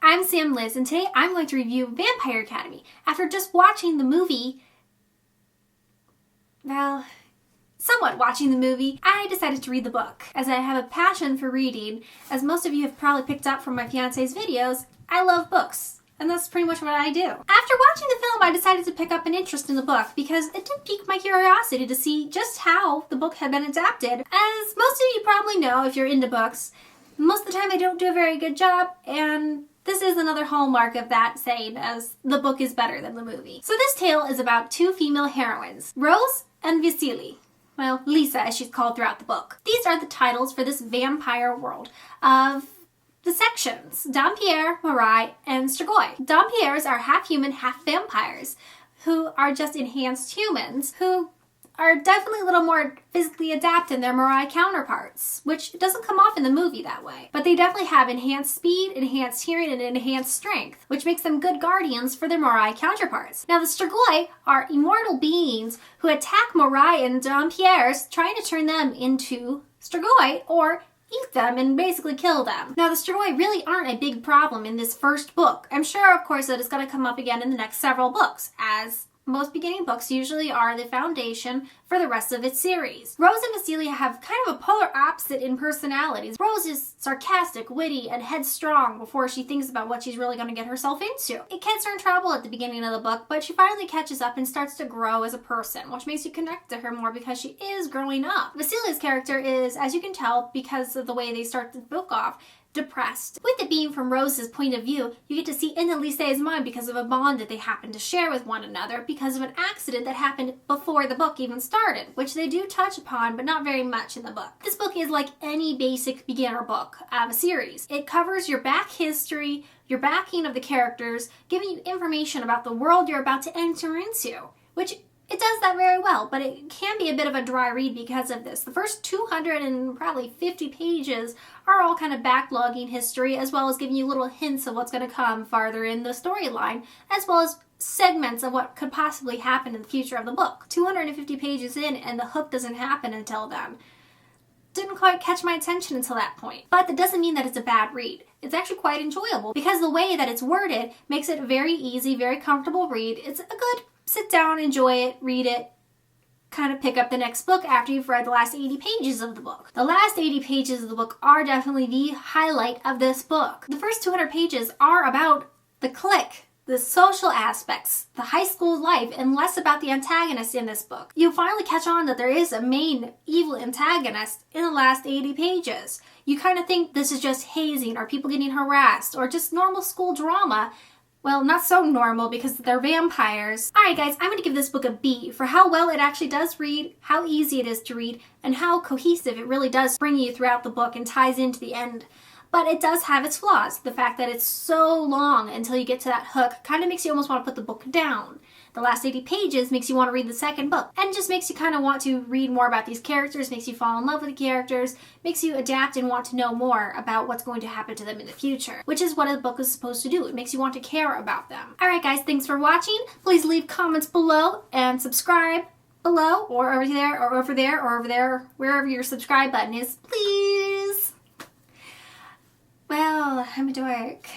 I'm Sam Liz, and today I'm going to review Vampire Academy. After just watching the movie, somewhat watching the movie, I decided to read the book. As I have a passion for reading, as most of you have probably picked up from my fiance's videos, I love books. And that's pretty much what I do. After watching the film, I decided to pick up an interest in the book because it did pique my curiosity to see just how the book had been adapted. As most of you probably know, if you're into books, most of the time they don't do a very good job, and this is another hallmark of that saying, as the book is better than the movie. So this tale is about two female heroines, Rose and Vasily. Well, Lisa, as she's called throughout the book. These are the titles for this vampire world of the sections: Dampierre, Marais, and Strigoi. Dampierres are half human, half vampires, who are just enhanced humans, who are definitely a little more physically adapted than their Marais counterparts, which doesn't come off in the movie that way. But they definitely have enhanced speed, enhanced hearing, and enhanced strength, which makes them good guardians for their Marais counterparts. Now the Strigoi are immortal beings who attack Marais and Dampierres, trying to turn them into Strigoi or eat them and basically kill them. Now the Strigoi really aren't a big problem in this first book. I'm sure, of course, that it's going to come up again in the next several books, as most beginning books usually are the foundation for the rest of its series. Rose and Vasily have kind of a polar opposite in personalities. Rose is sarcastic, witty, and headstrong before she thinks about what she's really going to get herself into. It gets her in trouble at the beginning of the book, but she finally catches up and starts to grow as a person, which makes you connect to her more because she is growing up. Vasily's character is, as you can tell because of the way they start the book off, depressed. With it being from Rose's point of view, you get to see into Lisa's mind because of a bond that they happen to share with one another because of an accident that happened before the book even started, which they do touch upon, but not very much in the book. This book is like any basic beginner book of a series. It covers your back history, your backing of the characters, giving you information about the world you're about to enter into, which it does that very well, but it can be a bit of a dry read because of this. The first 250 pages are all kind of backlogging history, as well as giving you little hints of what's going to come farther in the storyline, as well as segments of what could possibly happen in the future of the book. 250 pages in, and the hook doesn't happen until then. Didn't quite catch my attention until that point. But that doesn't mean that it's a bad read. It's actually quite enjoyable because the way that it's worded makes it a very easy, very comfortable read. It's a good sit down, enjoy it, read it, kind of pick up the next book after you've read the last 80 pages of the book. The last 80 pages of the book are definitely the highlight of this book. The first 200 pages are about the clique, the social aspects, the high school life, and less about the antagonist in this book. You finally catch on that there is a main evil antagonist in the last 80 pages. You kind of think this is just hazing or people getting harassed or just normal school drama. Well, not so normal because they're vampires. Alright guys, I'm going to give this book a B for how well it actually does read, how easy it is to read, and how cohesive it really does bring you throughout the book and ties into the end. But it does have its flaws. The fact that it's so long until you get to that hook kind of makes you almost want to put the book down. The last 80 pages makes you want to read the second book, and just makes you kind of want to read more about these characters, makes you fall in love with the characters, makes you adapt and want to know more about what's going to happen to them in the future, which is what a book is supposed to do. It makes you want to care about them. Alright guys, thanks for watching. Please leave comments below and subscribe below, or over there, or over there, or over there, wherever your subscribe button is, please. Well, I'm a dork.